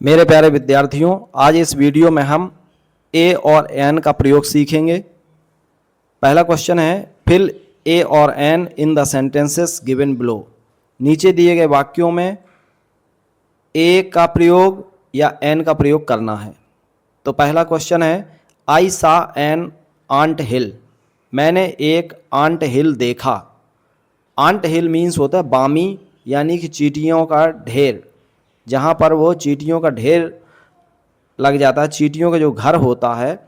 मेरे प्यारे विद्यार्थियों, आज इस वीडियो में हम ए और एन का प्रयोग सीखेंगे। पहला क्वेश्चन है, फिल ए और an in the sentences given below. नीचे दिए गए वाक्यों में ए का प्रयोग या एन का प्रयोग करना है। तो पहला क्वेश्चन है, आई सा एन आंट हिल। मैंने एक आंट हिल देखा। आंट हिल मीन्स होता है बामी, यानी कि चींटियों का ढेर। जहाँ पर वो चींटियों का ढेर लग जाता है, चींटियों का जो घर होता है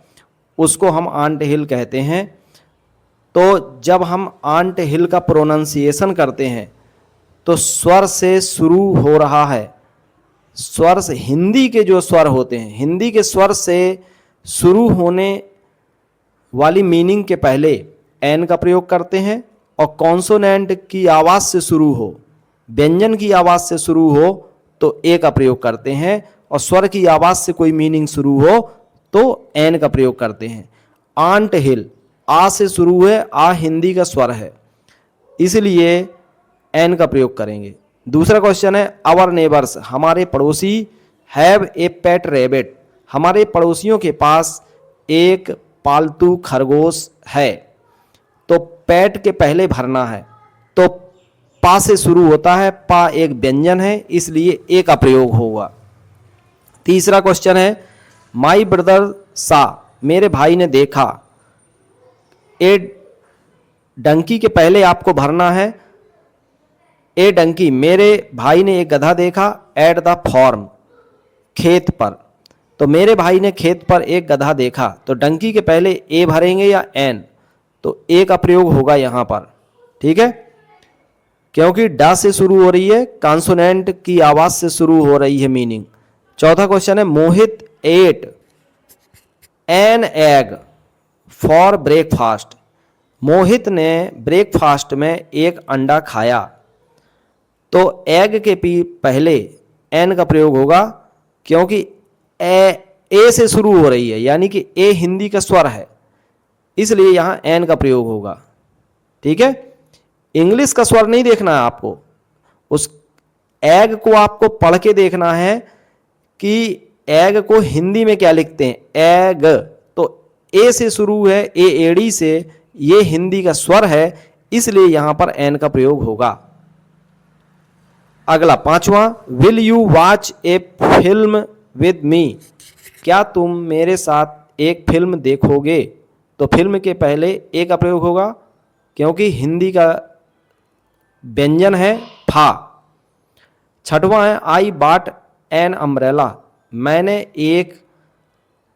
उसको हम आंट हिल कहते हैं। तो जब हम आंट हिल का प्रोनाउंसिएशन करते हैं तो स्वर से शुरू हो रहा है। स्वर से, हिंदी के जो स्वर होते हैं, हिंदी के स्वर से शुरू होने वाली मीनिंग के पहले एन का प्रयोग करते हैं, और कॉन्सोनेंट की आवाज़ से शुरू हो, व्यंजन की आवाज़ से शुरू हो तो ए का प्रयोग करते हैं, और स्वर की आवाज़ से कोई मीनिंग शुरू हो तो एन का प्रयोग करते हैं। आंट हिल आ से शुरू है, आ हिंदी का स्वर है, इसलिए एन का प्रयोग करेंगे। दूसरा क्वेश्चन है, आवर नेबर्स, हमारे पड़ोसी, हैव ए पेट रैबिट, हमारे पड़ोसियों के पास एक पालतू खरगोश है। तो पेट के पहले भरना है, तो पा से शुरू होता है, पा एक व्यंजन है, इसलिए ए का प्रयोग होगा। तीसरा क्वेश्चन है, माई ब्रदर सा, मेरे भाई ने देखा। ए डंकी के पहले आपको भरना है ए डंकी, मेरे भाई ने एक गधा देखा। एट द फॉर्म, खेत पर। तो मेरे भाई ने खेत पर एक गधा देखा, तो डंकी के पहले ए भरेंगे या एन, तो ए का प्रयोग होगा यहाँ पर। ठीक है, क्योंकि डा से शुरू हो रही है, कॉन्सोनेंट की आवाज से शुरू हो रही है मीनिंग। चौथा क्वेश्चन है, Mohit ate an egg for breakfast, Mohit ने ब्रेकफास्ट में एक अंडा खाया। तो एग के पहले एन का प्रयोग होगा, क्योंकि ए से शुरू हो रही है, यानी कि ए हिंदी का स्वर है, इसलिए यहाँ एन का प्रयोग होगा। ठीक है, इंग्लिश का स्वर नहीं देखना है आपको, उस एग को आपको पढ़ के देखना है कि एग को हिंदी में क्या लिखते हैं, एग। तो ए से शुरू है, ए एड़ी से, ये हिंदी का स्वर है, इसलिए यहां पर एन का प्रयोग होगा। अगला पांचवा, will you watch A film with me, क्या तुम मेरे साथ एक फिल्म देखोगे। तो फिल्म के पहले ए का प्रयोग होगा, क्योंकि हिंदी का व्यंजन है फा। छठवां है, आई बाट एन अम्ब्रेला, मैंने एक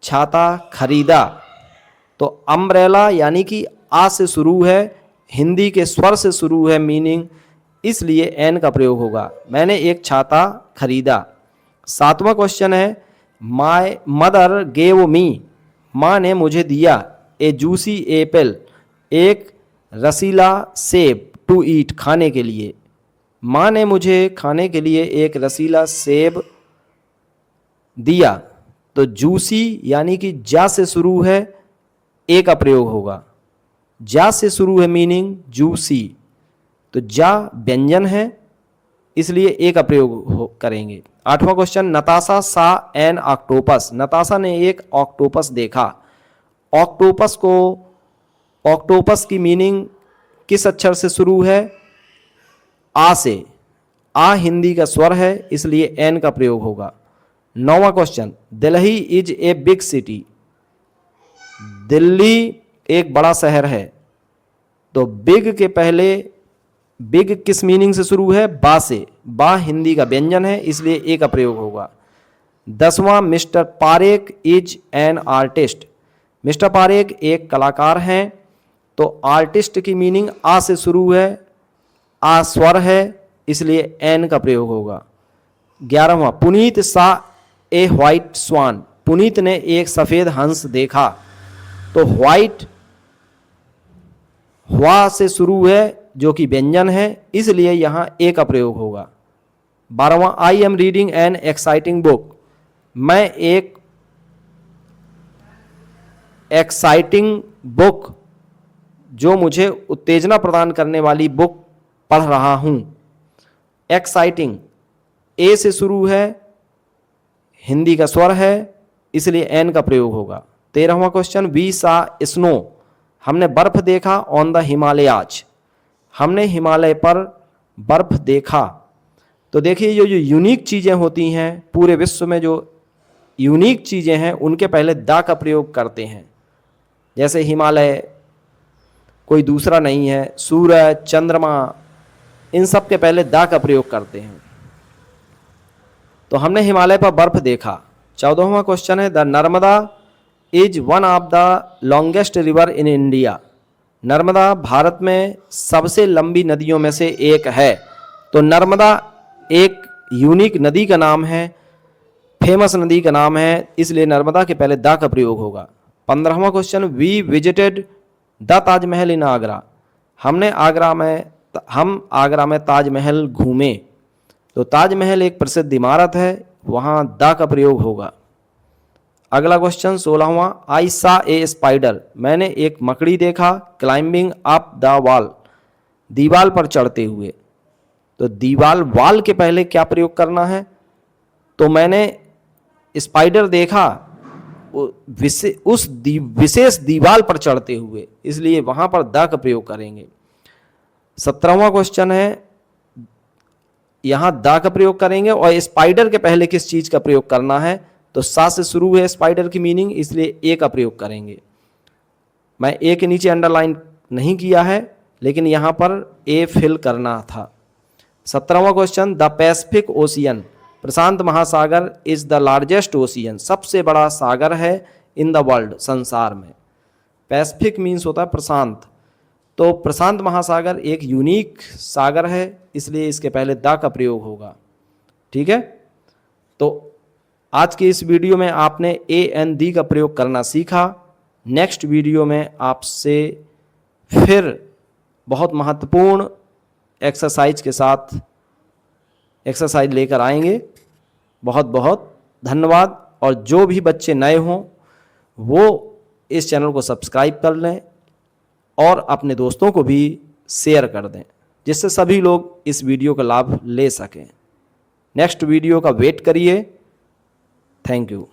छाता खरीदा। तो अम्ब्रेला यानी कि आ से शुरू है, हिंदी के स्वर से शुरू है मीनिंग, इसलिए एन का प्रयोग होगा, मैंने एक छाता खरीदा। सातवां क्वेश्चन है, माय मदर गेव मी, माँ ने मुझे दिया। ए जूसी एप्पल, एक रसीला सेब, टू ईट, खाने के लिए। माँ ने मुझे खाने के लिए एक रसीला सेब दिया। तो जूसी यानी कि जा से शुरू है, ए का प्रयोग होगा, जा से शुरू है मीनिंग जूसी, तो जा व्यंजन है, इसलिए ए का प्रयोग करेंगे। आठवां क्वेश्चन, नताशा सा एन ऑक्टोपस, नताशा ने एक ऑक्टोपस देखा। ऑक्टोपस को, ऑक्टोपस की मीनिंग किस अक्षर से शुरू है, आ से, आ हिंदी का स्वर है, इसलिए एन का प्रयोग होगा। नौवां question, Delhi is a big city, Delhi एक बड़ा शहर है। तो बिग के पहले, बिग किस मीनिंग से शुरू है, बा से, बा हिंदी का व्यंजन है, इसलिए ए का प्रयोग होगा। 10वां, mister Parekh is an artist, mister Parekh एक कलाकार हैं। तो आर्टिस्ट की मीनिंग आ से शुरू है, आ स्वर है, इसलिए एन का प्रयोग होगा। 11वां, पुनीत सा ए व्हाइट स्वान, पुनीत ने एक सफेद हंस देखा। तो व्हाइट हुआ से शुरू है, जो कि व्यंजन है, इसलिए यहां ए का प्रयोग होगा। 12वां, I am reading an exciting book, मैं एक एक्साइटिंग बुक, जो मुझे उत्तेजना प्रदान करने वाली बुक पढ़ रहा हूं। एक्साइटिंग ए से शुरू है, हिंदी का स्वर है, इसलिए एन का प्रयोग होगा। 13वां क्वेश्चन, वी सा स्नो, हमने बर्फ देखा ऑन द हिमालयाज, हमने हिमालय पर बर्फ देखा। तो देखिए जो यूनिक चीज़ें होती हैं पूरे विश्व में, जो यूनिक चीज़ें हैं उनके पहले द का प्रयोग करते हैं। जैसे हिमालय कोई दूसरा नहीं है, सूरज, चंद्रमा, इन सब के पहले द का प्रयोग करते हैं। तो हमने हिमालय पर बर्फ देखा। 14वां क्वेश्चन है, the Narmada is one of the longest river in India, Narmada Bharat में सबसे लंबी नदियों में से एक है। तो नर्मदा एक यूनिक नदी का नाम है, फेमस नदी का नाम है, इसलिए नर्मदा के पहले द का प्रयोग होगा। 15वां question, we visited the Taj Mahal in Agra, हम आगरा में ताजमहल घूमे। तो ताजमहल एक प्रसिद्ध इमारत है, वहाँ द का प्रयोग होगा। अगला क्वेश्चन 16वां, आई सा ए स्पाइडर, मैंने एक मकड़ी देखा, क्लाइंबिंग अप द वॉल, दीवाल पर चढ़ते हुए। तो दीवाल, वॉल के पहले क्या प्रयोग करना है? तो मैंने स्पाइडर देखा उस विशेष दीवाल पर चढ़ते हुए, इसलिए वहां पर द का प्रयोग करेंगे। 17वां क्वेश्चन है, यहां द का प्रयोग करेंगे और स्पाइडर के पहले किस चीज का प्रयोग करना है? तो सा से शुरू है स्पाइडर की मीनिंग, इसलिए ए का प्रयोग करेंगे। मैं ए के नीचे अंडरलाइन नहीं किया है, लेकिन यहां पर ए फिल करना था। 17वां क्वेश्चन, द पैसिफिक ओशियन, प्रशांत महासागर इज द लार्जेस्ट ओशियन, सबसे बड़ा सागर है इन द वर्ल्ड, संसार में। पैसिफिक मीन्स होता है प्रशांत, तो प्रशांत महासागर एक यूनिक सागर है, इसलिए इसके पहले द का प्रयोग होगा। ठीक है, तो आज की इस वीडियो में आपने ए एन दी का प्रयोग करना सीखा। नेक्स्ट वीडियो में आपसे फिर बहुत महत्वपूर्ण एक्सरसाइज के साथ एक्सरसाइज लेकर आएंगे। बहुत बहुत धन्यवाद, और जो भी बच्चे नए हों वो इस चैनल को सब्सक्राइब कर लें और अपने दोस्तों को भी शेयर कर दें, जिससे सभी लोग इस वीडियो का लाभ ले सकें। नेक्स्ट वीडियो का वेट करिए। Thank you.